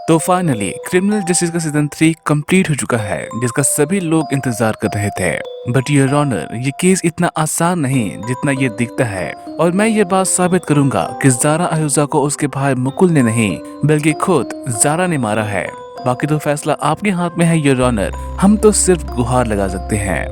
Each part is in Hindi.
तो फाइनली क्रिमिनल जस्टिस का सीजन 3 कंप्लीट हो चुका है, जिसका सभी लोग इंतजार कर रहे थे। बट योर ऑनर, ये केस इतना आसान नहीं जितना ये दिखता है, और मैं ये बात साबित करूंगा कि ज़ारा अयूजा को उसके भाई मुकुल ने नहीं बल्कि खुद ज़ारा ने मारा है। बाकी तो फैसला आपके हाथ में है योर ऑनर, हम तो सिर्फ गुहार लगा सकते हैं।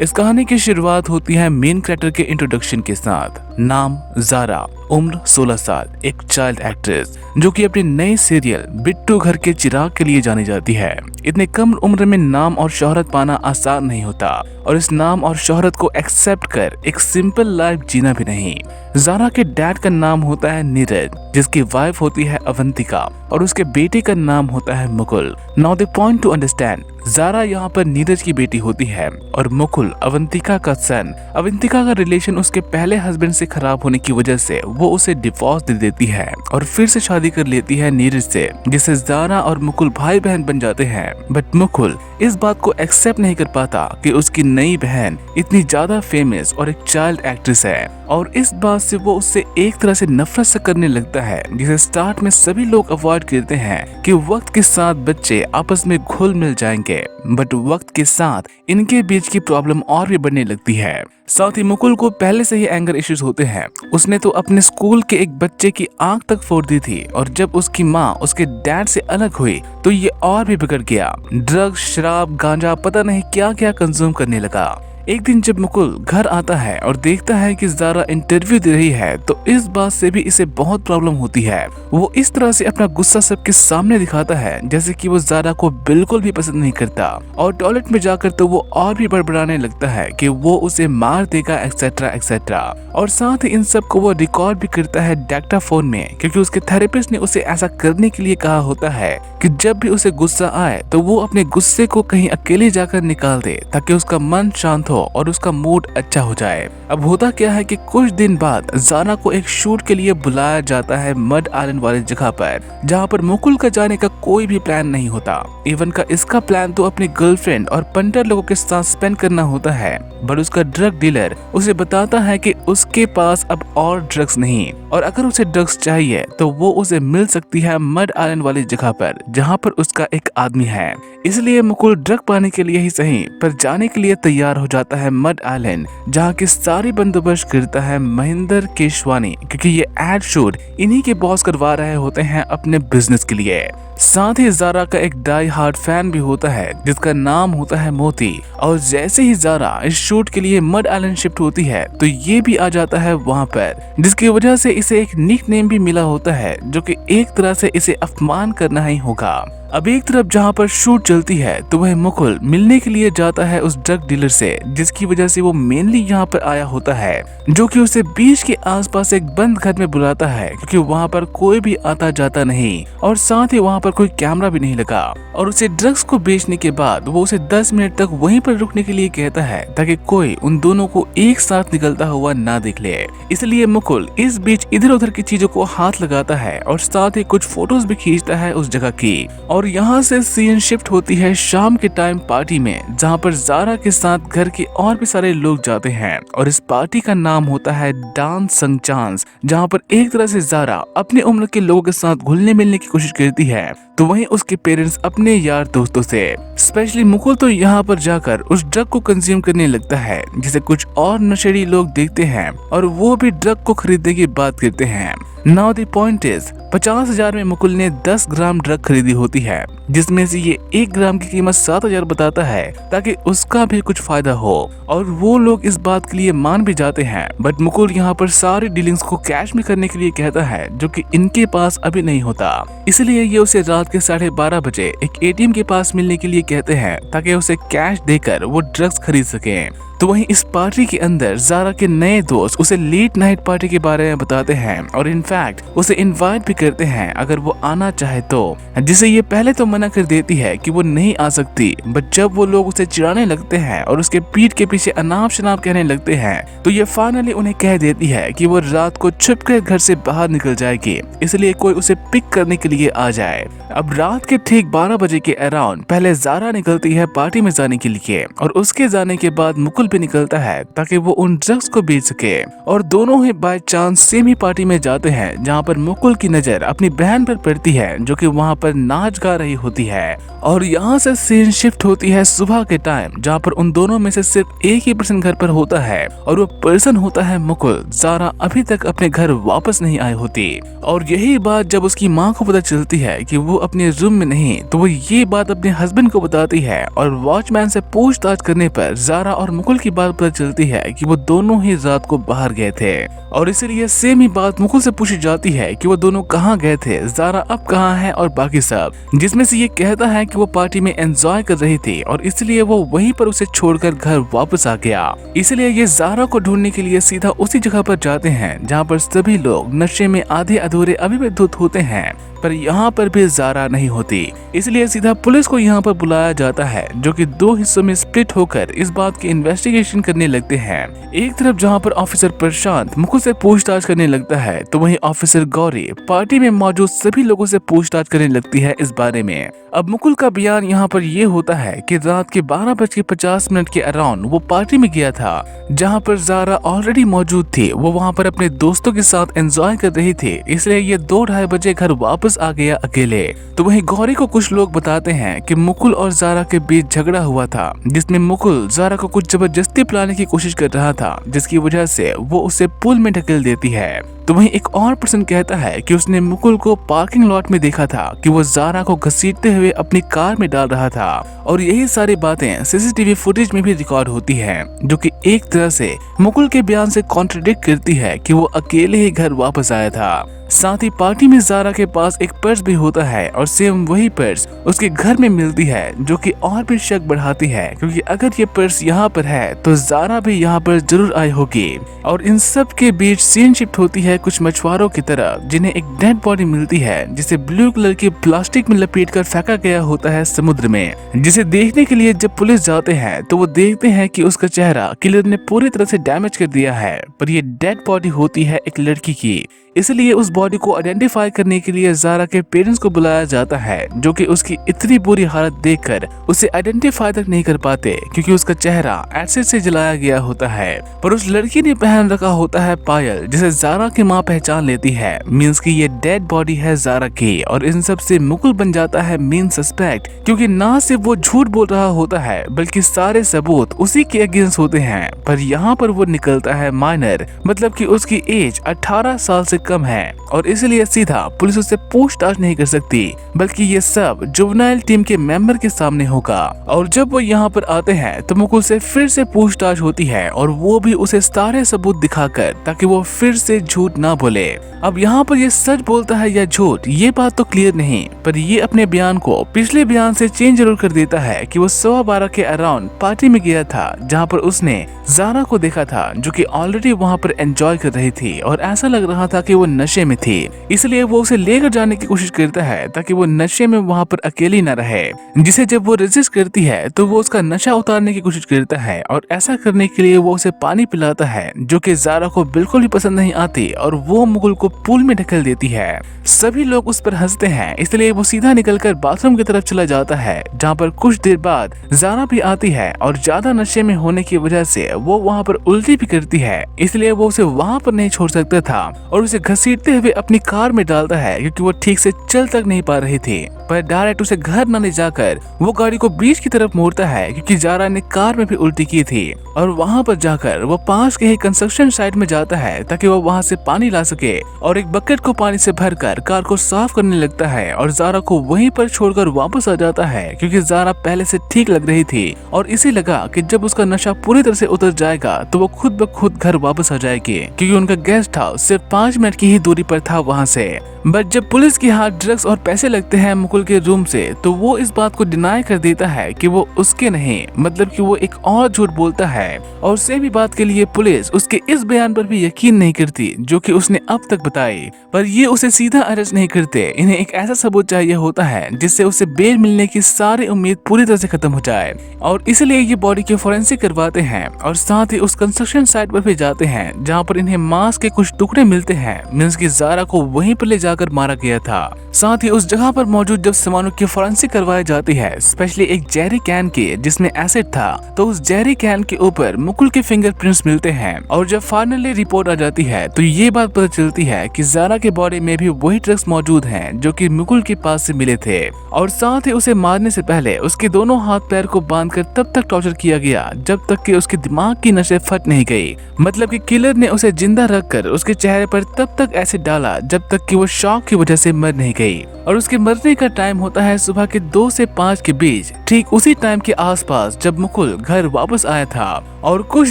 इस कहानी की शुरुआत होती है मेन कैरेक्टर के इंट्रोडक्शन के साथ। नाम ज़ारा, उम्र 16 साल, एक चाइल्ड एक्ट्रेस जो कि अपने नए सीरियल बिट्टू घर के चिराग के लिए जानी जाती है। इतने कम उम्र में नाम और शोहरत पाना आसान नहीं होता, और इस नाम और शोहरत को एक्सेप्ट कर एक सिंपल लाइफ जीना भी नहीं। ज़ारा के डैड का नाम होता है नीरज, जिसकी वाइफ होती है अवंतिका, और उसके बेटे का नाम होता है Mukul. Now the point to understand, ज़ारा यहाँ पर नीरज की बेटी होती है और मुकुल अवंतिका का सन। अवंतिका का रिलेशन उसके पहले हस्बैंड से खराब होने की वजह से वो उसे डिवोर्स दे देती है और फिर से शादी कर लेती है नीरज से, जिससे ज़ारा और मुकुल भाई बहन बन जाते हैं। बट मुकुल इस बात को एक्सेप्ट नहीं कर पाता कि उसकी नई बहन इतनी ज्यादा फेमस और एक चाइल्ड एक्ट्रेस है, और इस बात से वो उससे एक तरह से नफरत से करने लगता है, जिसे स्टार्ट में सभी लोग अवॉइड करते हैं कि वक्त के साथ बच्चे आपस में घुल मिल जाएंगे। बट वक्त के साथ इनके बीच की प्रॉब्लम और भी बढ़ने लगती है। साथ ही मुकुल को पहले से ही एंगर इश्यूज होते हैं। उसने तो अपने स्कूल के एक बच्चे की आंख तक फोड़ दी थी, और जब उसकी माँ उसके डैड से अलग हुई तो ये और भी बिगड़ गया। ड्रग्स, शराब, गांजा, पता नहीं क्या क्या कंज्यूम करने लगा। एक दिन जब मुकुल घर आता है और देखता है कि ज़ारा इंटरव्यू दे रही है, तो इस बात से भी इसे बहुत प्रॉब्लम होती है। वो इस तरह से अपना गुस्सा सबके सामने दिखाता है जैसे कि वो ज़ारा को बिल्कुल भी पसंद नहीं करता, और टॉयलेट में जाकर तो वो और भी बड़बड़ाने लगता है कि वो उसे मार देगा एक्सेट्रा एक्सेट्रा। और साथ ही इन सब को वो रिकॉर्ड भी करता है डाक्टाफोन में, क्योंकि उसके थेरेपिस्ट ने उसे ऐसा करने के लिए कहा होता है कि जब भी उसे गुस्सा आए तो वो अपने गुस्से को कहीं अकेले जाकर निकाल दे, ताकि उसका मन शांत हो और उसका मूड अच्छा हो जाए। अब होता क्या है कि कुछ दिन बाद ज़ारा को एक शूट के लिए बुलाया जाता है मड आइलैंड वाली जगह पर, जहाँ पर मुकुल का जाने का कोई भी प्लान नहीं होता। इवन का इसका प्लान तो अपनी गर्लफ्रेंड और पंटर लोगों के साथ स्पेंड करना होता है, बट उसका ड्रग डीलर उसे बताता है कि उसके पास अब और ड्रग्स नहीं, और अगर उसे ड्रग्स चाहिए तो वो उसे मिल सकती है मड आइलैंड वाली जगह पर, जहाँ पर उसका एक आदमी है। इसलिए मुकुल ड्रग पाने के लिए ही सही पर जाने के लिए तैयार हो जाता है मड आइलैंड, जहाँ की सारी बंदोबस्त करता है महेंद्र केशवानी, क्योंकि ये एड शूट इन्हीं के बॉस करवा रहे होते हैं अपने बिजनेस के लिए। साथ ही ज़ारा का एक डाई हार्ड फैन भी होता है जिसका नाम होता है मोती, और जैसे ही ज़ारा इस शूट के लिए मड आइलैंड शिफ्ट होती है तो ये भी आ जाता है वहाँ पर, जिसकी वजह से इसे एक निक नेम भी मिला होता है, जो कि एक तरह से इसे अपमान करना ही होगा। अब एक तरफ जहाँ पर शूट चलती है तो वह मुकुल मिलने के लिए जाता है उस ड्रग डीलर से, जिसकी वजह से वो मेनली यहाँ पर आया होता है, जो कि उसे बीच के आसपास एक बंद घर में बुलाता है, क्योंकि वहाँ पर कोई भी आता जाता नहीं, और साथ ही वहाँ पर कोई कैमरा भी नहीं लगा। और उसे ड्रग्स को बेचने के बाद वो उसे 10 मिनट तक वहीं पर रुकने के लिए कहता है, ताकि कोई उन दोनों को एक साथ निकलता हुआ ना देख ले। इसलिए मुकुल इस बीच इधर उधर की चीजों को हाथ लगाता है, और साथ ही कुछ फोटोज भी खींचता है उस जगह की। और यहाँ से सीन शिफ्ट होती है शाम के टाइम पार्टी में, जहाँ पर ज़ारा के साथ घर के और भी सारे लोग जाते हैं, और इस पार्टी का नाम होता है डांस संग चांस, जहाँ पर एक तरह से ज़ारा अपने उम्र के लोगों के साथ घुलने मिलने की कोशिश करती है, तो वहीं उसके पेरेंट्स अपने यार दोस्तों से। स्पेशली मुकुल तो यहाँ पर जाकर उस ड्रग को कंज्यूम करने लगता है, जिसे कुछ और नशेड़ी लोग देखते हैं और वो भी ड्रग को खरीदने की बात करते हैं। नाउ द पॉइंट इज 50,000 में मुकुल ने 10 ग्राम ड्रग खरीदी होती है, जिसमें से ये 1 ग्राम की कीमत 7,000 बताता है, ताकि उसका भी कुछ फायदा हो, और वो लोग इस बात के लिए मान भी जाते हैं। बट मुकुल यहाँ पर सारी डीलिंग्स को कैश में करने के लिए कहता है, जो कि इनके पास अभी नहीं होता। इसलिए ये उसे रात के 12:30 बजे एक एटीएम के पास मिलने के लिए कहते हैं, ताकि उसे कैश देकर वो ड्रग्स खरीद सके। तो वहीं इस पार्टी के अंदर ज़ारा के नए दोस्त उसे लेट नाइट पार्टी के बारे में बताते हैं, और इनफैक्ट उसे इनवाइट भी करते हैं अगर वो आना चाहे तो, जिसे ये पहले तो मना कर देती है कि वो नहीं आ सकती, बट जब वो लोग उसे चिढ़ाने लगते हैं और उसके पीठ के पीछे अनाप शनाप कहने लगते हैं तो ये फाइनली उन्हें कह देती है कि वो रात को छुपकर घर से बाहर निकल जाएगी, इसलिए कोई उसे पिक करने के लिए आ जाए। अब रात के ठीक 12 बजे के अराउंड पहले ज़ारा निकलती है पार्टी में जाने के लिए और उसके जाने के बाद मुकुल भी निकलता है ताकि वो उन ड्रग्स को बेच सके, और दोनों ही बाय चांस सेम ही पार्टी में जाते हैं जहाँ पर मुकुल की नजर अपनी बहन पर पड़ती है जो कि वहाँ पर नाच गा रही होती है। और यहाँ से सीन शिफ्ट होती है सुबह के टाइम जहाँ पर उन दोनों में से सिर्फ एक ही पर्सन घर पर होता है और वो पर्सन होता है मुकुल। ज़ारा अभी तक अपने घर वापस नहीं आई होती और यही बात जब उसकी माँ को पता चलती है कि वो अपने रूम में नहीं तो वो ये बात अपने हस्बैंड को बताती है और वॉचमैन से पूछताछ करने पर ज़ारा और मुकुल की बात पता चलती है कि वो दोनों ही रात को बाहर गए थे और इसीलिए सेम ही बात मुकुल से पूछी जाती है कि वो दोनों कहाँ गए थे, ज़ारा अब कहाँ है और बाकी सब, जिसमें से ये कहता है कि वो पार्टी में एंजॉय कर रही थी और इसलिए वो वहीं पर उसे छोड़कर घर वापस आ गया। इसलिए ये ज़ारा को ढूंढने के लिए सीधा उसी जगह पर जाते हैं जहाँ पर सभी लोग नशे में आधे अधूरे अभी भी धुत होते हैं, पर यहाँ पर भी ज़ारा नहीं होती। इसलिए सीधा पुलिस को यहाँ पर बुलाया जाता है जो कि दो हिस्सों में स्प्लिट होकर इस बात की इन्वेस्टिगेशन करने लगते हैं। एक तरफ जहाँ पर ऑफिसर प्रशांत मुकुल से पूछताछ करने लगता है तो वहीं ऑफिसर गौरी पार्टी में मौजूद सभी लोगों से पूछताछ करने लगती है इस बारे में। अब मुकुल का बयान यहाँ पर ये होता है कि रात के 12:50 के अराउंड वो पार्टी में गया था जहाँ पर ज़ारा ऑलरेडी मौजूद थी। वो वहाँ पर अपने दोस्तों के साथ एंजॉय कर रही थी, इसलिए ये 2-2:30 बजे घर वापस आ गया अकेले। तो वहीं गौरी को कुछ लोग बताते हैं कि मुकुल और ज़ारा के बीच झगड़ा हुआ था जिसमें मुकुल ज़ारा को कुछ जबरदस्ती पिलाने की कोशिश कर रहा था जिसकी वजह से वो उसे पूल में ढकेल देती है। तो वहीं एक और पर्सन कहता है कि उसने मुकुल को पार्किंग लॉट में देखा था कि वो ज़ारा को घसीटते हुए अपनी कार में डाल रहा था और यही सारी बातें सीसीटीवी फुटेज में भी रिकॉर्ड होती हैं जो कि एक तरह से मुकुल के बयान से कॉन्ट्रडिक्ट करती है कि वो अकेले ही घर वापस आया था। साथ ही पार्टी में ज़ारा के पास एक पर्स भी होता है और सेम वही पर्स उसके घर में मिलती है जो कि और भी शक बढ़ाती है क्योंकि अगर ये पर्स यहाँ पर है तो ज़ारा भी यहाँ पर जरूर आई होगी। और इन सब के बीच सीन शिफ्ट होती है कुछ मछुआरों की तरह जिन्हें एक डेड बॉडी मिलती है जिसे ब्लू कलर की प्लास्टिक में लपेटकर फेंका गया होता है समुद्र में, जिसे देखने के लिए जब पुलिस जाते हैं तो वो देखते हैं कि उसका चेहरा किलर ने पूरी तरह से डैमेज कर दिया है, पर ये डेड बॉडी होती है एक लड़की की। इसलिए उस बॉडी को आइडेंटिफाई करने के लिए ज़ारा के पेरेंट्स को बुलाया जाता है जो कि उसकी इतनी बुरी हालत देखकर उसे आइडेंटिफाई तक नहीं कर पाते क्योंकि उसका चेहरा एसिड से जलाया गया होता है। पर उस लड़की ने पहन रखा होता है पायल जिसे ज़ारा की माँ पहचान लेती है, मींस कि ये डेड बॉडी है ज़ारा की। और इन सब से मुकुल बन जाता है मेन सस्पेक्ट क्योंकि ना सिर्फ वो झूठ बोल रहा होता है बल्कि सारे सबूत उसी के अगेंस्ट होते हैं। पर यहाँ पर वो निकलता है माइनर, मतलब कि उसकी एज 18 साल से कम है और इसलिए सीधा पुलिस उससे पूछताछ नहीं कर सकती बल्कि ये सब जुवेनाइल टीम के मेंबर के सामने होगा। और जब वो यहाँ पर आते हैं तो मुकुल से फिर से पूछताछ होती है और वो भी उसे सारे सबूत दिखाकर ताकि वो फिर से झूठ ना बोले। अब यहाँ पर ये सच बोलता है या झूठ ये बात तो क्लियर नहीं, पर ये अपने बयान को पिछले बयान से चेंज जरूर कर देता है कि वो 12:15 के अराउंड पार्टी में गया था जहाँ पर उसने ज़ारा को देखा था जो कि ऑलरेडी वहाँ पर एंजॉय कर रही थी और ऐसा लग रहा था कि वो नशे में थी। इसलिए वो उसे लेकर जाने की कोशिश करता है ताकि वो नशे में वहाँ पर अकेली न रहे, जिसे जब वो रेजिस्ट करती है तो वो उसका नशा उतारने की कोशिश करता है और ऐसा करने के लिए वो उसे पानी पिलाता है जो कि ज़ारा को बिल्कुल भी पसंद नहीं आती और वो मुकुल को पूल में ढकेल देती है। सभी लोग उस पर हंसते हैं, इसलिए वो सीधा निकलकर बाथरूम की तरफ चला जाता है जहाँ पर कुछ देर बाद ज़ारा भी आती है और ज्यादा नशे में होने की वजह से वो वहाँ पर उल्टी भी करती है, इसलिए वो उसे वहाँ पर नहीं छोड़ सकता था और उसे घसीटते हुए अपनी कार में डालता है क्योंकि वो ठीक से चल तक नहीं पा रही थी। पर डायरेक्ट उसे घर न ले जाकर वो गाड़ी को बीच की तरफ मोड़ता है क्योंकि ज़ारा ने कार में भी उल्टी की थी और वहाँ पर जाकर वो पास के ही कंस्ट्रक्शन साइट में जाता है ताकि वो वहाँ से पानी ला सके और एक बकेट को पानी से भरकर कार को साफ करने लगता है और ज़ारा को वहीं पर छोड़कर वापस आ जाता है क्योंकि ज़ारा पहले से ठीक लग रही थी और इसे लगा कि जब उसका नशा पूरी तरह से उतर जाएगा तो वो खुद ब खुद घर वापस आ जाएगी क्योंकि उनका गेस्ट हाउस सिर्फ 5 मिनट की ही दूरी पर था वहाँ से। बट जब पुलिस के हाथ ड्रग्स और पैसे लगते हैं मुकुल के रूम से तो वो इस बात को डिनाई कर देता है कि वो उसके नहीं, मतलब कि वो एक और झूठ बोलता है। और सेम ही बात के लिए पुलिस उसके इस बयान पर भी यकीन नहीं करती जो कि उसने अब तक बताई, पर ये उसे सीधा अरेस्ट नहीं करते। इन्हें एक ऐसा सबूत चाहिए होता है जिससे उसे बेल मिलने की सारी उम्मीद पूरी तरह से खत्म हो जाए, और इसलिए ये बॉडी के फोरेंसिक करवाते हैं और साथ ही उस कंस्ट्रक्शन साइट पर भी जाते हैं जहाँ पर इन्हें मांस के कुछ टुकड़े मिलते हैं। मींस की जारा को वहीं पर ले जाकर मारा गया था। साथ ही उस जगह पर मौजूद जब सामानों की फोरेंसिक करवाई जाती है, स्पेशली एक जेरी कैन के जिसमें एसिड था, तो उस जेरी कैन के ऊपर मुकुल के फिंगरप्रिंट्स मिलते हैं। और जब फाइनली रिपोर्ट आ जाती है तो ये बात पता चलती है कि जारा के बॉडी में भी वही ड्रग्स मौजूद हैं जो कि मुकुल के पास से मिले थे। और साथ ही उसे मारने से पहले उसके दोनों हाथ पैर को बांधकर तब तक टॉर्चर किया गया जब तक कि उसके दिमाग की नसें फट नहीं गई। मतलब कि किलर ने उसे जिंदा रखकर उसके चेहरे पर तब तक एसिड डाला जब तक कि वो शॉक की वजह से मर नहीं गई। और उसके मरने का टाइम होता है सुबह के 2 से 5 के बीच, ठीक उसी टाइम के आसपास जब मुकुल घर वापस आया था। और कुछ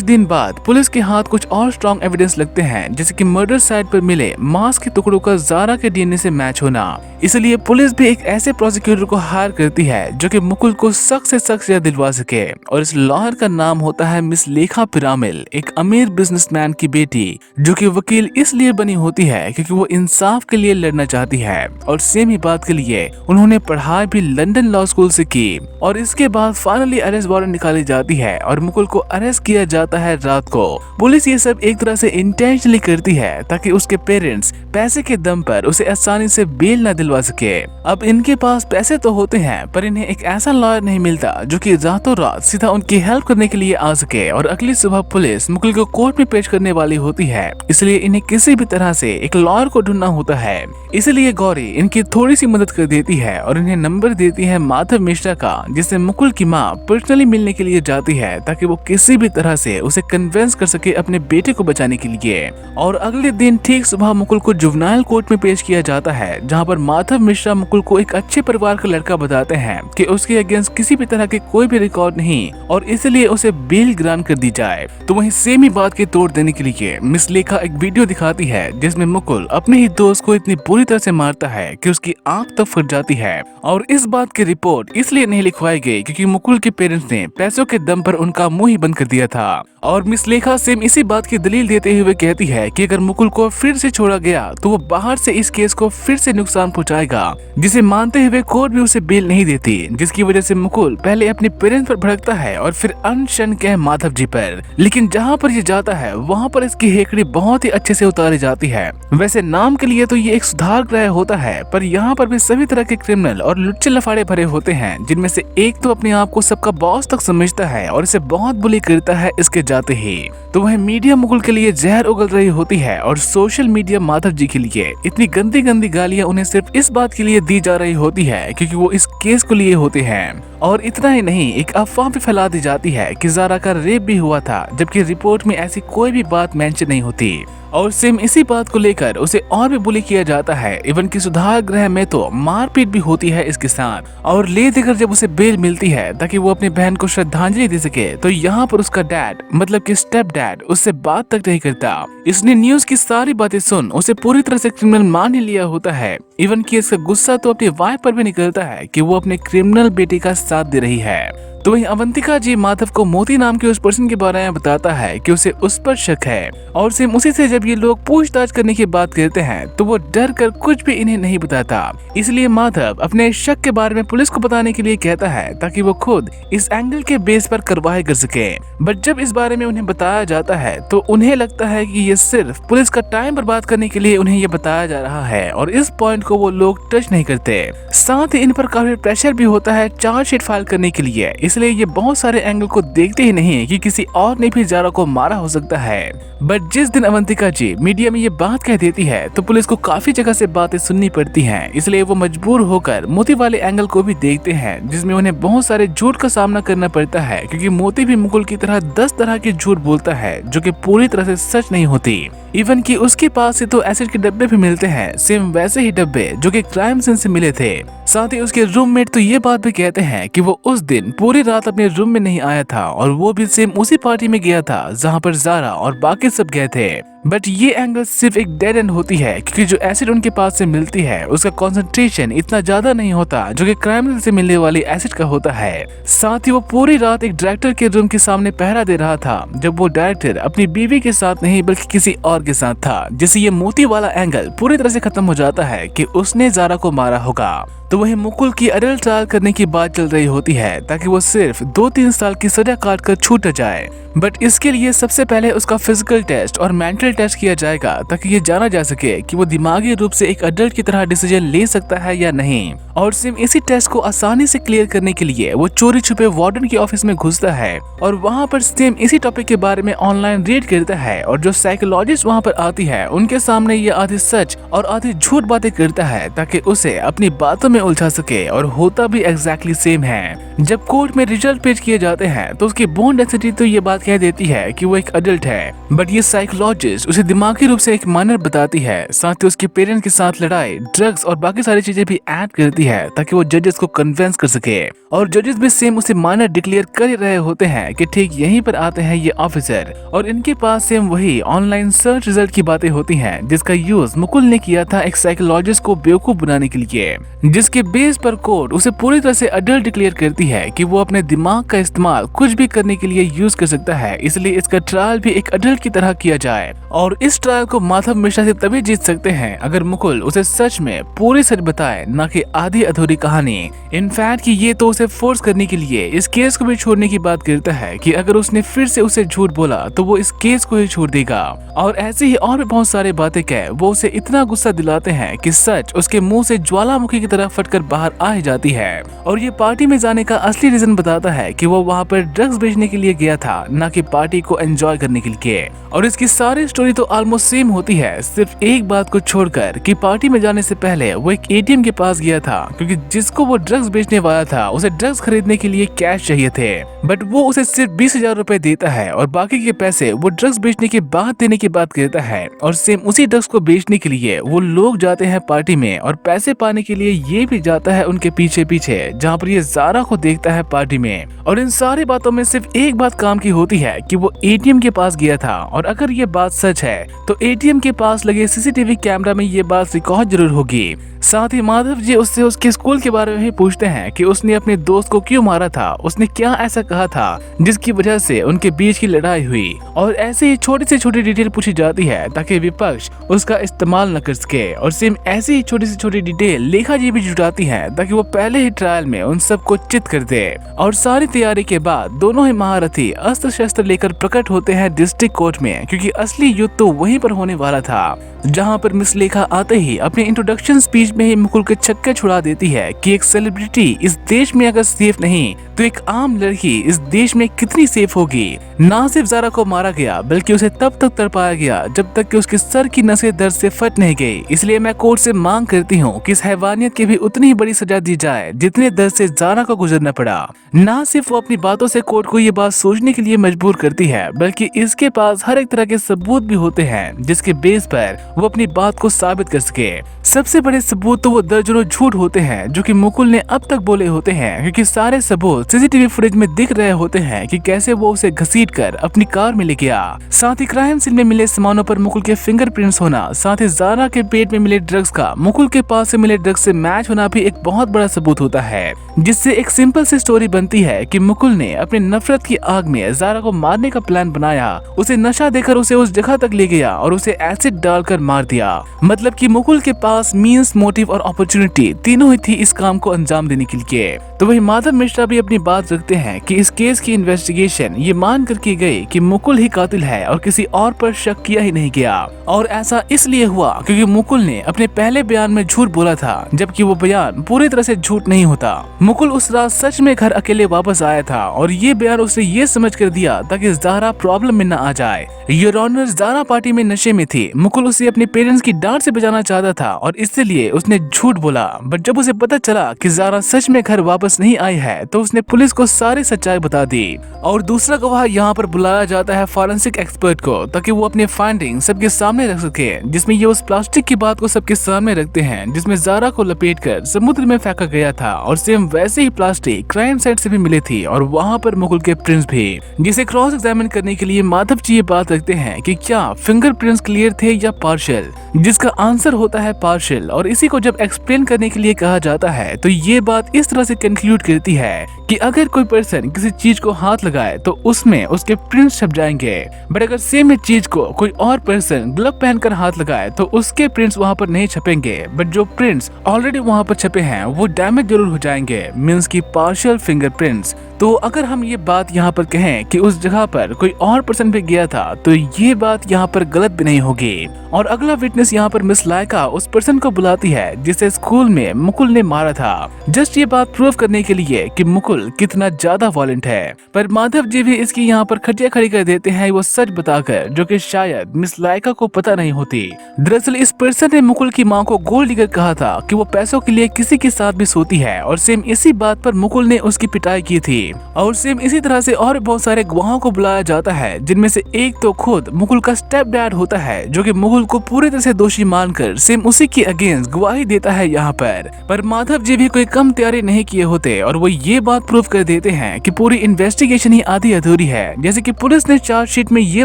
दिन बाद पुलिस के हाथ कुछ और स्ट्रॉन्ग एविडेंस लगते हैं, जैसे कि मर्डर साइट पर मिले मांस के टुकड़ों का जारा के डीएनए से मैच होना। इसलिए पुलिस भी एक ऐसे प्रोसिक्यूटर को हायर करती है जो कि मुकुल को सख्त से सख्त सजा दिलवा सके। और इस लॉयर का नाम होता है मिस लेखा पिरामिल, एक अमीर बिजनेसमैन की बेटी जो कि वकील इसलिए बनी होती है क्योंकि वो इंसाफ के लिए लड़ना चाहती है। और सेम ही बात के लिए उन्होंने पढ़ाई भी लंदन लॉ स्कूल से की। और इसके बाद फाइनली अरेस्ट वारंट निकाली जाती है और मुकुल को अरेस्ट किया जाता है रात को। पुलिस ये सब एक तरह से इंटेंशनली करती है ताकि उसके पेरेंट्स पैसे के दम पर उसे आसानी से बेल न दिलवा सके। अब इनके पास पैसे तो होते हैं पर इन्हें एक ऐसा लॉयर नहीं मिलता जो कि रातों रात सीधा उनकी हेल्प करने के लिए आ सके। और अगली सुबह पुलिस मुकुल को कोर्ट में पेश करने वाली होती है, इसलिए इन्हें किसी भी तरह से एक लॉयर को ढूंढना होता है। इसलिए गौरी इनकी थोड़ी सी मदद कर देती है और इन्हें नंबर देती है माधव मिश्रा का, जिससे मुकुल की माँ पर्सनली मिलने के लिए जाती है ताकि वो किसी भी तरह से उसे कन्विंस कर सके अपने बेटे को बचाने के लिए। और अगले दिन ठीक सुबह मुकुल को जुवेनाइल कोर्ट में पेश किया जाता है, जहाँ पर माधव मिश्रा मुकुल को एक अच्छे परिवार का लड़का बताते हैं कि उसके अगेंस्ट किसी भी तरह के कोई भी रिकॉर्ड नहीं और इसलिए उसे बेल ग्रांट कर दी जाए। तो वहीं सेम ही बात के तोड़ देने के लिए मिस लेखा एक वीडियो दिखाती है जिसमें मुकुल अपने ही दोस्त को इतनी बुरी तरह से मारता है कि उसकी आंख तक फट जाती है। और इस बात की रिपोर्ट इसलिए नहीं लिखवाई गई क्योंकि मुकुल के पेरेंट्स ने पैसों के दम पर उनका मुंह ही बंद कर दिया था। और मिस लेखा सेम इसी बात की दलील देते हुए कहती है कि अगर मुकुल को फिर से छोड़ा गया तो वो बाहर से इस केस को फिर से नुकसान पहुंचाएगा, जिसे मानते हुए कोर्ट भी उसे बेल नहीं देती, जिसकी वजह से मुकुल पहले अपने पेरेंट्स पर भड़कता है और फिर अनशन के माधव जी पर। लेकिन जहाँ पर ये जाता है वहाँ पर इसकी हेकड़ी बहुत ही अच्छे से उतारी जाती है। वैसे नाम के लिए तो ये एक सुधार गृह होता है, पर यहाँ पर भी सभी तरह के क्रिमिनल और लुच्चे लफाड़े भरे होते हैं, जिनमें से एक तो अपने आप को सबका बॉस तक समझता है और इसे बहुत बुली करता है इसके जाते ही। तो वह मीडिया मुकुल के लिए जहर उगल रही होती है और सोशल मीडिया माधव जी के लिए इतनी गंदी गंदी गालियां उन्हें सिर्फ इस बात के लिए दी जा रही होती है क्योंकि वो इस केस को लिए होते हैं। और इतना ही नहीं, एक अफवाह भी फैला दी जाती है कि जारा का रेप भी हुआ था, जबकि रिपोर्ट में ऐसी कोई भी बात मेंशन नहीं होती। और सेम इसी बात को लेकर उसे और भी बुली किया जाता है। इवन की सुधार गृह में तो मारपीट भी होती है इसके साथ। और ले देकर जब उसे बेल मिलती है ताकि वो अपनी बहन को श्रद्धांजलि दे सके, तो यहाँ पर उसका डैड मतलब कि स्टेप डैड उससे बात तक नहीं करता। इसने न्यूज की सारी बातें सुन उसे पूरी तरह से क्रिमिनल मान ही लिया होता है। इवन की इसका गुस्सा तो अपनी वाइफ पर भी निकलता है कि वो अपने क्रिमिनल बेटे का साथ दे रही है। तो वहीं अवंतिका जी माधव को मोती नाम के उस पर्सन के बारे में बताता है कि उसे उस पर शक है। और सेम उसी से जब ये लोग पूछताछ करने की बात करते हैं तो वो डर कर कुछ भी इन्हें नहीं बताता। इसलिए माधव अपने शक के बारे में पुलिस को बताने के लिए कहता है ताकि वो खुद इस एंगल के बेस पर कार्रवाई कर सके। बट जब इस बारे में उन्हें बताया जाता है तो उन्हें लगता है कि ये सिर्फ पुलिस का टाइम बर्बाद करने के लिए उन्हें ये बताया जा रहा है और इस पॉइंट को वो लोग टच नहीं करते। साथ ही इन पर काफी प्रेशर भी होता है चार्जशीट फाइल करने के लिए, इसलिए ये बहुत सारे एंगल को देखते ही नहीं कि किसी और ने भी जारा को मारा हो सकता है। बट जिस दिन अवंतिका जी मीडिया में ये बात कह देती है तो पुलिस को काफी जगह से बातें सुननी पड़ती हैं, इसलिए वो मजबूर होकर मोती वाले एंगल को भी देखते हैं, जिसमें उन्हें बहुत सारे झूठ का सामना करना पड़ता है क्योंकि मोती भी मुकुल की तरह 10 तरह के झूठ बोलता है जो कि पूरी तरह से सच नहीं होती। इवन कि उसके पास से तो एसिड के डब्बे भी मिलते हैं, सेम वैसे ही डब्बे जो कि क्राइम सीन से मिले थे। साथ ही उसके रूममेट तो ये बात भी कहते हैं कि वो उस दिन पूरी रात अपने रूम में नहीं आया था और वो भी सेम उसी पार्टी में गया था जहाँ पर ज़ारा और बाकी सब गए थे। बट ये एंगल सिर्फ एक डेड एंड होती है क्योंकि जो एसिड उनके पास से मिलती है उसका कंसंट्रेशन इतना ज्यादा नहीं होता जो कि क्रिमिनल से मिलने वाली एसिड का होता है। साथ ही वो पूरी रात एक डायरेक्टर के रूम के सामने पहरा दे रहा था जब वो डायरेक्टर अपनी बीवी के साथ नहीं बल्कि किसी और के साथ था, जिससे ये मोती वाला एंगल पूरी तरह से खत्म हो जाता है कि उसने ज़ारा को मारा होगा। तो वही मुकुल की अडल्ट ट्रायल करने की बात चल रही होती है ताकि वो सिर्फ 2-3 साल की सजा काट कर छूट जाए। बट इसके लिए सबसे पहले उसका फिजिकल टेस्ट और मेंटल टेस्ट किया जाएगा ताकि ये जाना जा सके कि वो दिमागी रूप से एक अडल्ट की तरह डिसीजन ले सकता है या नहीं। और सेम इसी टेस्ट को आसानी से क्लियर करने के लिए वो चोरी छुपे वार्डन के ऑफिस में घुसता है और वहाँ पर सेम इसी टॉपिक के बारे में ऑनलाइन रीड करता है और जो साइकोलॉजिस्ट वहाँ पर आती है उनके सामने ये आधी सच और आधी झूठ बातें करता है ताकि उसे अपनी बातों में उलझा सके। और होता भी एग्जैक्टली सेम है। जब कोर्ट में रिजल्ट पेश किए जाते हैं तो उसकी बोन डेंसिटी तो ये बात कह देती है कि वो एक अडल्ट है, बट ये साइकोलॉजिस्ट उसे दिमागी रूप से एक माइनर बताती है। साथ ही उसके पेरेंट्स के साथ लड़ाई, ड्रग्स और बाकी सारी चीजें भी ऐड करती है ताकि वो जजेस को कन्विंस कर सके। और जजेस भी सेम उसे माइनर डिक्लेयर कर रहे होते हैं कि ठीक यहीं पर आते हैं ये ऑफिसर और इनके पास सेम वही ऑनलाइन सर्च रिजल्ट की बातें होती हैं जिसका यूज मुकुल ने किया था एक साइकोलॉजिस्ट को बेवकूफ बनाने के लिए, जिसके बेस पर कोर्ट उसे पूरी तरह से अडल्ट डिक्लेयर करती है कि वो अपने दिमाग का इस्तेमाल कुछ भी करने के लिए यूज कर सकता है, इसलिए इसका ट्रायल भी एक अडल्ट की तरह किया जाए। और इस ट्रायल को माधव मिश्रा से तभी जीत सकते हैं अगर मुकुल उसे सच में पूरी सच बताए, न कि आधी अधूरी कहानी। इनफैक्ट कि ये तो उसे फोर्स करने के लिए इस केस को भी छोड़ने की बात करता है कि अगर उसने फिर से उसे झूठ बोला तो वो इस केस को ही छोड़ देगा। और ऐसे ही और भी बहुत सारी बातें कह वो उसे इतना गुस्सा दिलाते हैं कि सच उसके मुंह से ज्वालामुखी की तरह फटकर बाहर आ ही जाती है। और ये पार्टी में जाने का असली रीजन बताता है कि वो वहाँ पर ड्रग्स बेचने के लिए गया था, न कि पार्टी को एंजॉय करने के लिए। और इसकी सारी स्टोरी तो ऑलमोस्ट सेम होती है, सिर्फ एक बात को छोड़कर कि पार्टी में जाने से पहले वो एक एटीएम के पास गया था क्योंकि जिसको वो ड्रग्स बेचने वाला था उसे ड्रग्स खरीदने के लिए कैश चाहिए थे, बट वो उसे सिर्फ 20,000 रुपए देता है और बाकी के पैसे वो ड्रग्स बेचने के बाद देने की बात कहता है। और सेम उसी ड्रग्स को बेचने के लिए वो लोग जाते हैं पार्टी में और पैसे पाने के लिए ये भी जाता है उनके पीछे पीछे जहाँ पर ये ज़ारा को देखता है पार्टी में। और इन सारी बातों में सिर्फ एक बात काम की होती है कि वो एटीएम के पास गया था और अगर ये बात सच है तो एटीएम के पास लगे सीसीटीवी कैमरा में ये बात रिकॉर्ड जरूर होगी। साथ ही माधव जी उससे उसके स्कूल के बारे में भी पूछते हैं कि उसने अपने दोस्त को क्यों मारा था, उसने क्या ऐसा कहा था जिसकी वजह से उनके बीच की लड़ाई हुई। और ऐसे ही छोटी से छोटी डिटेल पूछी जाती है ताकि विपक्ष उसका इस्तेमाल न कर सके। और सेम ऐसी ही छोटी से छोटी डिटेल लेखा जी भी जुटाती है ताकि वो पहले ही ट्रायल में उन सबको चित कर दे। और सारी तैयारी के बाद दोनों ही महारथी अस्त्र शस्त्र लेकर प्रकट होते हैं डिस्ट्रिक्ट कोर्ट में, क्योंकि असली युद्ध तो वहीं पर होने वाला था जहां पर मिस लेखा आते ही अपने इंट्रोडक्शन स्पीच में ही मुकुल के छक्के छुड़ा देती है कि एक सेलिब्रिटी इस देश में अगर सेफ नहीं तो एक आम लड़की इस देश में कितनी सेफ होगी। ना सिर्फ ज़ारा को मारा गया बल्कि उसे तब तक तड़पाया गया जब तक कि उसके सर की नसें दर्द से फट नहीं गई। इसलिए मैं कोर्ट से मांग करती हूँ कि इस हैवानियत की भी उतनी ही बड़ी सजा दी जाए जितने दर्द से ज़ारा को गुजरना पड़ा। ना सिर्फ वो अपनी बातों से कोर्ट को ये बात सोचने के लिए मजबूर करती है बल्कि इसके पास हर एक तरह के सबूत भी होते हैं जिसके बेस पर वो अपनी बात को साबित कर सके। सबसे बड़े सबूत तो वो दर्जनों झूठ होते हैं जो कि मुकुल ने अब तक बोले होते हैं, क्योंकि सारे सबूत सीसीटीवी फुटेज में दिख रहे होते हैं कि कैसे वो उसे घसीटकर अपनी कार में ले गया। साथ ही क्राइम सीन में मिले सामानों पर मुकुल के फिंगरप्रिंट्स होना, साथ ही ज़ारा के पेट में मिले ड्रग्स का मुकुल के पास से मिले ड्रग्स से मैच होना भी एक बहुत बड़ा सबूत होता है, जिससे एक सिंपल सी स्टोरी बनती है कि मुकुल ने अपने नफरत की आग में ज़ारा को मारने का प्लान बनाया, उसे नशा देकर उसे उस जगह तक ले गया और उसे एसिड डालकर मार दिया। मतलब कि मुकुल के पास मींस, मोटिव और अपॉर्चुनिटी तीनों ही थी इस काम को अंजाम देने के लिए। तो वही माधव मिश्रा भी अपनी बात रखते हैं कि इस केस की इन्वेस्टिगेशन ये मान कर की गई कि मुकुल ही कातिल है और किसी और पर शक किया ही नहीं गया। और ऐसा इसलिए हुआ क्योंकि मुकुल ने अपने पहले बयान में झूठ बोला था, जबकि वो बयान पूरी तरह से झूठ नहीं होता। मुकुल उस रात सच में घर अकेले वापस आया था और ये बयान उसने ये समझ कर दिया ताकि ज़ारा प्रॉब्लम में न आ जाए। योर ऑनर, ज़ारा पार्टी में नशे में थी। मुकुल उसे अपने पेरेंट्स की डांट से बचाना चाहता था और इसलिए उसने झूठ बोला। बट जब उसे पता चला कि ज़ारा सच में घर वापस एविडेंस नहीं आई है तो उसने पुलिस को सारी सच्चाई बता दी। और दूसरा गवाह यहाँ पर बुलाया जाता है फॉरेंसिक एक्सपर्ट को, ताकि वो अपने फाइंडिंग सबके सामने रख सके, जिसमें ये उस प्लास्टिक की बात को सबके सामने रखते हैं जिसमें ज़ारा को लपेटकर समुद्र में फेंका गया था। और सेम वैसे ही प्लास्टिक क्राइम साइट से भी मिली थी और वहाँ पर मुकुल के प्रिंट्स भी, जिसे क्रॉस एग्जामिन करने के लिए माधव जी ये बात रखते हैं कि क्या फिंगरप्रिंट्स क्लियर थे या पार्शियल, जिसका आंसर होता है पार्शियल। और इसी को जब एक्सप्लेन करने के लिए कहा जाता है तो ये बात इस तरह से कंक्लूड करती है कि अगर कोई पर्सन किसी चीज को हाथ लगाए तो उसमें उसके प्रिंट्स छप जाएंगे, बट अगर सेम चीज को कोई और पर्सन ग्लव पहनकर हाथ लगाए तो उसके प्रिंट्स वहाँ पर नहीं छपेंगे, बट जो प्रिंट्स ऑलरेडी वहाँ पर छपे हैं वो डैमेज जरूर हो जाएंगे, मींस की पार्शियल फिंगरप्रिंट्स। तो अगर हम ये बात यहाँ पर कहें कि उस जगह पर कोई और पर्सन भी गया था तो ये बात यहाँ पर गलत भी नहीं होगी। और अगला विटनेस यहाँ पर मिस लाइका उस पर्सन को बुलाती है जिसे स्कूल में मुकुल ने मारा था, जस्ट ये बात प्रूव करने के लिए कि मुकुल कितना ज्यादा वॉलेंट है। पर माधव जी भी इसकी यहाँ पर खटिया खड़ी कर देते हैं वो सच बताकर, जो कि शायद मिस लाइका को पता नहीं होती। दरअसल इस पर्सन ने मुकुल की माँ को गोल्ड डिगर कहा था कि वो पैसों के लिए किसी के साथ भी सोती है, और सेम इसी बात पर मुकुल ने उसकी पिटाई की थी। और सेम इसी तरह से और बहुत सारे गवाहों को बुलाया जाता है, जिनमें से एक तो खुद मुकुल का स्टेप डैड होता है, जो कि मुकुल को पूरी तरह से दोषी मानकर सेम उसी के अगेंस्ट गवाही देता है यहाँ पर माधव जी भी कोई कम तैयारी नहीं किए होते और वो ये बात प्रूव कर देते हैं कि पूरी इन्वेस्टिगेशन ही आधी अधूरी है। जैसे कि पुलिस ने चार्जशीट में ये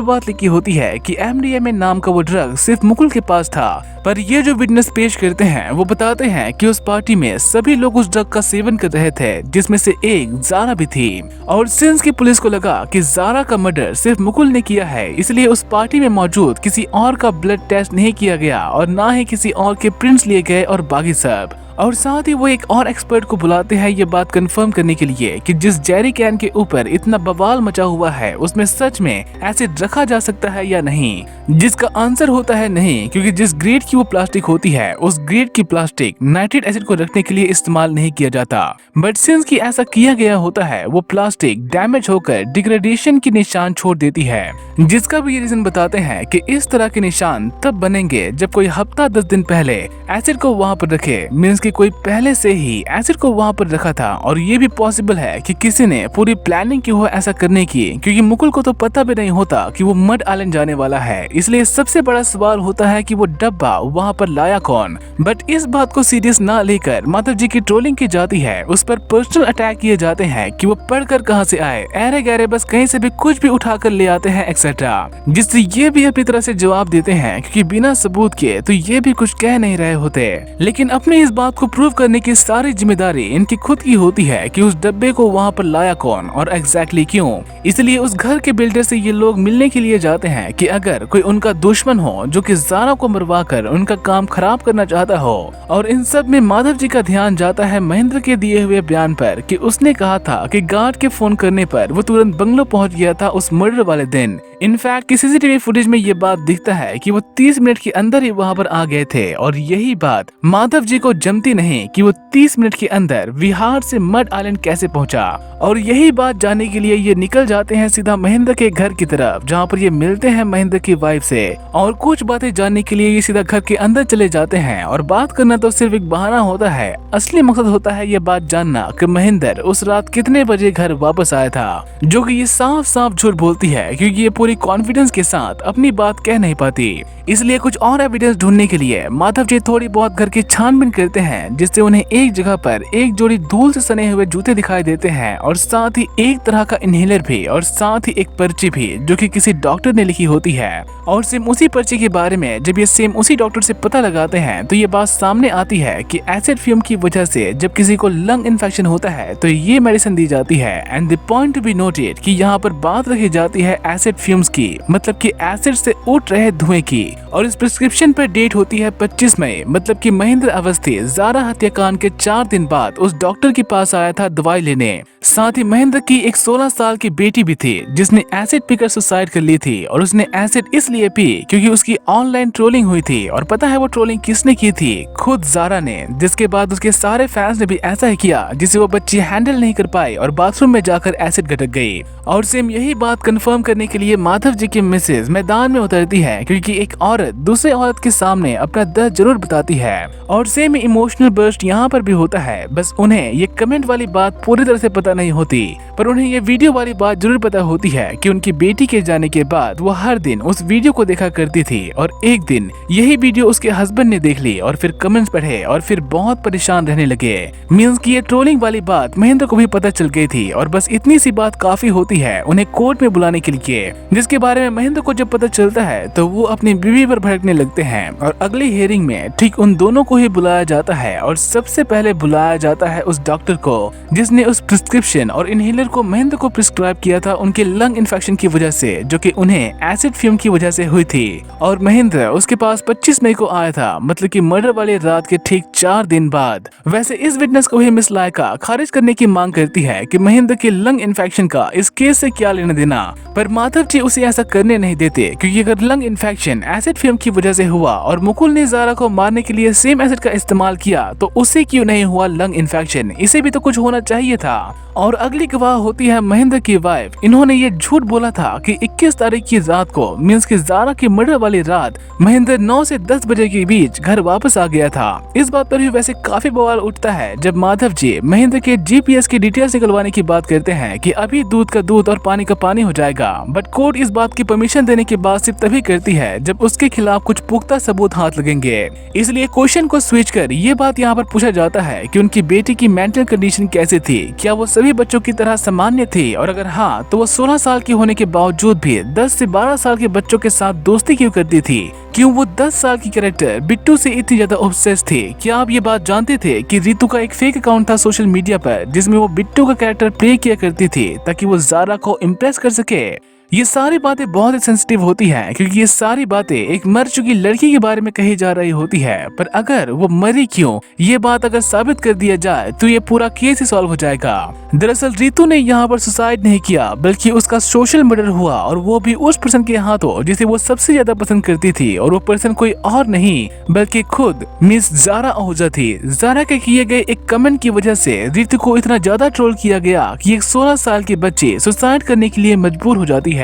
बात लिखी होती है कि MDMA नाम का वो ड्रग सिर्फ मुकुल के पास था, पर ये जो विटनेस पेश करते हैं वो बताते हैं कि उस पार्टी में सभी लोग उस ड्रग का सेवन कर रहे थे, जिसमें से एक ज़ारा भी थी। और सिंस की पुलिस को लगा कि ज़ारा का मर्डर सिर्फ मुकुल ने किया है, इसलिए उस पार्टी में मौजूद किसी और का ब्लड टेस्ट नहीं किया गया और ना ही किसी और के प्रिंट्स लिए गए और बाकी सब। और साथ ही वो एक और एक्सपर्ट को बुलाते हैं ये बात कंफर्म करने के लिए कि जिस जेरी कैन के ऊपर इतना बवाल मचा हुआ है उसमें सच में एसिड रखा जा सकता है या नहीं, जिसका आंसर होता है नहीं, क्योंकि जिस ग्रेड की वो प्लास्टिक होती है उस ग्रेड की प्लास्टिक नाइट्रिक एसिड को रखने के लिए इस्तेमाल नहीं किया जाता। बट सिंस की ऐसा किया गया होता है वो प्लास्टिक डैमेज होकर डिग्रेडेशन की निशान छोड़ देती है, जिसका भी रीजन बताते हैं कि इस तरह के निशान तब बनेंगे जब कोई हफ्ता 10 दिन पहले एसिड को वहाँ पर रखे, मींस कि कोई पहले से ही एसिड को वहाँ पर रखा था। और ये भी पॉसिबल है कि किसी ने पूरी प्लानिंग की हो ऐसा करने की, क्योंकि मुकुल को तो पता भी नहीं होता कि वो मड आइलैंड जाने वाला है। इसलिए सबसे बड़ा सवाल होता है कि वो डब्बा वहाँ पर लाया कौन। बट इस बात को सीरियस ना लेकर माधव जी की ट्रोलिंग की जाती है, उस पर पर्सनल अटैक किए जाते हैं कि वो पढ़कर कहाँ से आए, अरे गहरे बस कहीं से भी कुछ भी उठा कर ले आते हैं एक्सेट्रा, जिससे ये भी अपनी तरह से जवाब देते हैं क्योंकि बिना सबूत के तो ये भी कुछ कह नहीं रहे होते। लेकिन अपने इस बात को प्रूव करने की सारी जिम्मेदारी इनकी खुद की होती है कि उस डब्बे को वहाँ पर लाया कौन और एग्जैक्टली क्यों। इसलिए उस घर के बिल्डर से ये लोग मिलने के लिए जाते हैं कि अगर कोई उनका दुश्मन हो जो कि ज़ारा को मरवा कर उनका काम खराब करना चाहता हो। और इन सब में माधव जी का ध्यान जाता है महेंद्र के दिए हुए बयान पर कि उसने कहा था कि गार्ड के फोन करने पर वो तुरंत बंगलो पहुंच गया था उस मर्डर वाले दिन। इनफैक्ट सीसीटीवी फुटेज में ये बात दिखता है कि वो 30 मिनट के अंदर ही वहाँ पर आ गए थे। और यही बात माधव जी को जमती नहीं कि वो 30 मिनट के अंदर विहार से मड आइलैंड कैसे पहुंचा। और यही बात जानने के लिए ये निकल जाते हैं सीधा महेंद्र के घर की तरफ, जहाँ पर ये मिलते हैं महेंद्र की वाइफ से। और कुछ बातें जानने के लिए ये सीधा घर के अंदर चले जाते हैं। और बात करना तो सिर्फ एक बहाना होता है, असली मकसद होता है ये बात जानना कि महेंद्र उस रात कितने बजे घर वापस आया था, जो कि ये साफ साफ झूठ बोलती है क्योंकि ये पूरी कॉन्फिडेंस के साथ अपनी बात कह नहीं पाती। इसलिए कुछ और एविडेंस ढूंढने के लिए माधव जी थोड़ी बहुत घर की छानबीन करते हैं, जिससे उन्हें एक जगह पर एक जोड़ी धूल से सने हुए जूते दिखाई देते हैं और साथ ही एक तरह का इनहेलर भी और साथ ही एक पर्ची भी जो कि किसी डॉक्टर ने लिखी होती है। और सेम उसी पर्ची के बारे में जब ये सेम उसी डॉक्टर से पता लगाते हैं तो ये बात सामने आती है कि एसिड फ्यूम की वजह से जब किसी को लंग इन्फेक्शन होता है तो ये मेडिसिन दी जाती है। And the point to be noted कि यहाँ पर बात रखी जाती है एसिड फ्यूम्स की, मतलब कि एसिड से उठ रहे धुएं की। और इस प्रिस्क्रिप्शन पर डेट होती है 25 मई, मतलब कि महेंद्र अवस्थी ज़ारा हत्याकांड के 4 दिन बाद उस डॉक्टर के पास आया था दवाई लेने। साथ ही महेंद्र की एक 16 साल की बेटी भी थी जिसने एसिड पीकर सुसाइड कर ली थी। और उसने एसिड इसलिए पी क्योंकि उसकी ऑनलाइन ट्रोलिंग हुई थी। और पता है वो ट्रोलिंग किसने की थी? खुद ज़ारा ने। जिसके बाद उसके सारे फैंस ने भी ऐसा ही किया जिसे वो बच्ची हैंडल नहीं कर पाई और बाथरूम में जाकर एसिड गटक गई। और सेम यही बात कंफर्म करने के लिए माधव जी की मिसेज मैदान में उतरती है, क्योंकि एक औरत दूसरे औरत के सामने अपना दर्द जरूर बताती है। और सेम इमोशनल बर्स्ट यहाँ पर भी होता है, बस उन्हें ये कमेंट वाली बात पूरी तरह से पता नहीं होती, पर उन्हें ये वीडियो वाली बात जरूर पता होती है कि उनकी बेटी के जाने के बाद वो हर दिन उस वीडियो को देखा करती थी। और एक दिन यही वीडियो उसके हस्बैंड ने देख ली और फिर कमेंट्स पढ़े और फिर बहुत परेशान रहने लगे। मींस की ये ट्रोलिंग वाली बात महेंद्र को भी पता चल गई थी और बस इतनी सी बात काफी होती है उन्हें कोर्ट में बुलाने के लिए, जिसके बारे में महेंद्र को जब पता चलता है तो वो अपनी बीवी पर भड़कने लगते हैं। और अगली हियरिंग में ठीक उन दोनों को ही बुलाया जाता है और सबसे पहले बुलाया जाता है उस डॉक्टर को जिसने उस प्रिस्क्रिप्शन और इनहेलर को महेंद्र को प्रिस्क्राइब किया था उनके लंग इन्फेक्शन की वजह से, जो कि उन्हें एसिड फ्यूम की वजह से हुई थी। और महेंद्र उसके पास 25 मई को आया था, मतलब कि मर्डर वाली रात के ठीक 4 दिन बाद। वैसे इस विटनेस को ही मिस लायका खारिज करने की मांग करती है कि महेंद्र के लंग इन्फेक्शन का इस केस से क्या लेना देना, पर माधव जी उसे ऐसा करने नहीं देते, क्योंकि अगर लंग इन्फेक्शन एसिड फ्यूम की वजह से हुआ और मुकुल ने ज़ारा को मारने के लिए सेम एसिड का इस्तेमाल किया तो उसे क्यों नहीं हुआ लंग इन्फेक्शन? इसे भी तो कुछ होना चाहिए था। और अगली गवाह होती है महेंद्र की वाइफ। इन्होंने ये झूठ बोला था कि 21 तारीख की रात को, मींस की ज़ारा की मर्डर वाली रात, महेंद्र 9 से 10 बजे के बीच घर वापस आ गया था। इस बात पर भी वैसे काफी बवाल उठता है जब माधव जी महेंद्र के जीपीएस की डिटेल्स निकलवाने की बात करते हैं कि अभी दूध का दूध और पानी का पानी हो जाएगा, बट कोर्ट इस बात की परमिशन देने की बात सिर्फ तभी करती है जब उसके खिलाफ कुछ पुख्ता सबूत हाथ लगेंगे। इसलिए क्वेश्चन को स्विच कर ये बात यहाँ पर पूछा जाता है कि उनकी बेटी की मेंटल कंडीशन कैसी थी, क्या वो सभी बच्चों की तरह सामान्य थी, और अगर हाँ तो वो 16 साल की होने के बावजूद भी 10 से 12 साल के बच्चों के साथ दोस्ती क्यों करती थी? क्यों वो 10 साल की कैरेक्टर बिट्टू से इतनी ज्यादा ऑब्सेस थी? क्या आप ये बात जानते थे कि रितु का एक फेक अकाउंट था सोशल मीडिया पर जिसमें वो बिट्टू का कैरेक्टर प्ले किया करती थी ताकि वो ज़ारा को इम्प्रेस कर सके? ये सारी बातें बहुत ही सेंसिटिव होती हैं, क्योंकि ये सारी बातें एक मर चुकी लड़की के बारे में कही जा रही होती है। पर अगर वो मरी क्यों, ये बात अगर साबित कर दिया जाए तो ये पूरा केस ही सॉल्व हो जाएगा। दरअसल रितु ने यहाँ पर सुसाइड नहीं किया, बल्कि उसका सोशल मर्डर हुआ, और वो भी उस पर्सन के हाथों जिसे वो सबसे ज्यादा पसंद करती थी। और वो पर्सन कोई और नहीं बल्कि खुद मिस ज़ारा आहूजा थी। ज़ारा के किए गए एक कमेंट की वजह से रितु को इतना ज्यादा ट्रोल किया गया कि एक 16 साल की बच्ची सुसाइड करने के लिए मजबूर हो जाती है।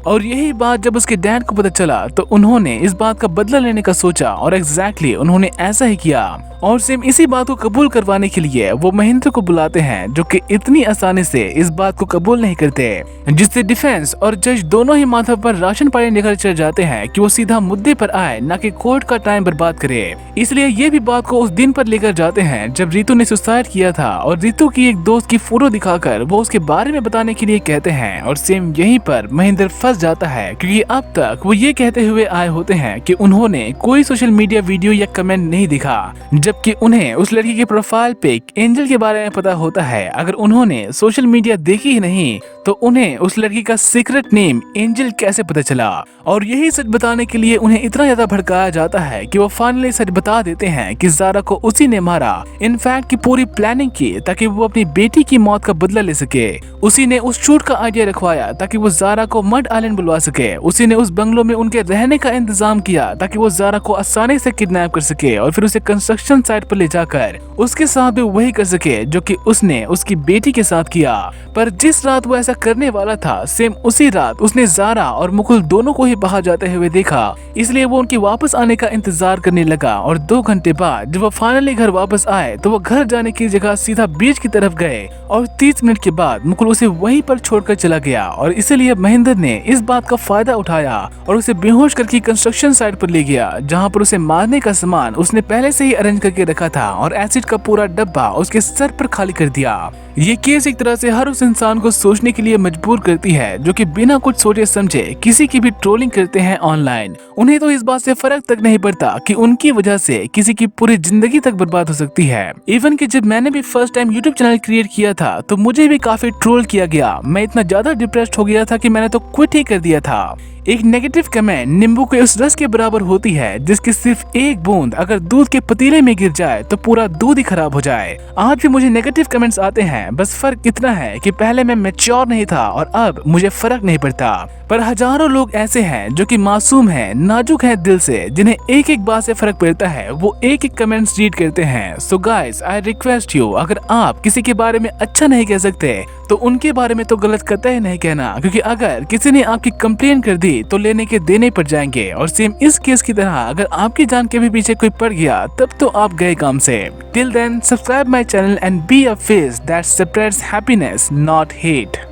और यही बात जब उसके डैड को पता चला तो उन्होंने इस बात का बदला लेने का सोचा, और एग्जैक्टली उन्होंने ऐसा ही किया। और सेम इसी बात को कबूल करवाने के लिए वो महेंद्र को बुलाते हैं, जो कि इतनी आसानी से इस बात को कबूल नहीं करते, जिससे डिफेंस और जज दोनों ही माधव पर राशन पानी लेकर चढ़ जाते हैं कि वो सीधा मुद्दे पर आए, न कि कोर्ट का टाइम बर्बाद करे। इसलिए ये भी बात को उस दिन पर लेकर जाते हैं जब रितु ने सुसाइड किया था, और रितु की एक दोस्त की फोटो दिखाकर वो उसके बारे में बताने के लिए कहते हैं। और सेम यहीं पर महेंद्र फंस जाता है, क्योंकि अब तक वो ये कहते हुए आए होते हैं कि उन्होंने कोई सोशल मीडिया वीडियो या कमेंट नहीं दिखा, जबकि उन्हें उस लड़की के प्रोफाइल पिक एंजल के बारे में पता होता है। अगर उन्होंने सोशल मीडिया देखी ही नहीं तो उन्हें उस लड़की का सीक्रेट नेम एंजल कैसे पता चला? और यही सच बताने के लिए उन्हें इतना ज्यादा भड़काया जाता है कि वो फाइनली सच बता देते हैं कि ज़ारा को उसी ने मारा। इनफैक्ट की पूरी प्लानिंग की ताकि वो अपनी बेटी की मौत का बदला ले सके। उसी ने उस शूट का आइडिया रखवाया ताकि वो ज़ारा को मड आइलैंड बुलवा सके। उसी ने उस बंगलो में उनके रहने का इंतजाम किया ताकि वो ज़ारा को आसानी से किडनैप कर सके और फिर उसे कंस्ट्रक्शन साइट पर ले जाकर उसके साथ भी वही कर सके जो कि उसने उसकी बेटी के साथ किया। पर जिस रात वो ऐसा करने वाला था, सेम उसी रात उसने ज़ारा और मुकुल दोनों को ही बाहर जाते हुए देखा। इसलिए वो उनके वापस आने का इंतजार करने लगा, और 2 घंटे बाद जब वो फाइनली घर वापस आए तो वो घर जाने की जगह सीधा बीच की तरफ गए, और 30 मिनट के बाद मुकुल उसे वहीं पर छोड़कर चला गया। और इसीलिए महेंद्र ने इस बात का फायदा उठाया और उसे बेहोश करके कंस्ट्रक्शन साइट पर ले गया, जहाँ पर उसे मारने का सामान उसने पहले से ही अरेंज करके रखा था, और एसिड का पूरा डब्बा उसके सर पर खाली कर दिया। ये केस एक तरह से हर उस इंसान को सोचने के लिए मजबूर करती है जो कि बिना कुछ सोचे समझे किसी की भी ट्रोलिंग करते हैं ऑनलाइन। उन्हें तो इस बात से फर्क तक नहीं पड़ता कि उनकी वजह से किसी की पूरी जिंदगी तक बर्बाद हो सकती है। इवन कि जब मैंने भी first time YouTube channel create किया था तो मुझे भी काफी ट्रोल किया गया। मैं इतना ज्यादा डिप्रेस्ड हो गया था कि मैंने तो क्विट ही कर दिया था। एक नेगेटिव कमेंट नींबू के उस रस के बराबर होती है जिसकी सिर्फ एक बूंद अगर दूध के पतीले में गिर जाए तो पूरा दूध ही खराब हो जाए। आज भी मुझे नेगेटिव कमेंट्स आते हैं, बस फर्क इतना है कि पहले मैं मैच्योर नहीं था और अब मुझे फर्क नहीं पड़ता। पर हजारों लोग ऐसे हैं जो कि मासूम हैं, नाजुक हैं दिल से, जिन्हें एक एक बात से फर्क पड़ता है, वो एक एक कमेंट्स रीड करते हैं। So guys, I request you, अगर आप किसी के बारे में अच्छा नहीं कह सकते तो उनके बारे में तो गलत कतई नहीं कहना, क्योंकि अगर किसी ने आपकी कंप्लेन कर दी तो लेने के देने पड़ जाएंगे। और सेम इस केस की तरह अगर आपकी जान के भी पीछे कोई पड़ गया तब तो आप गए काम से। Till then, subscribe my channel and be a face that spreads happiness, not hate.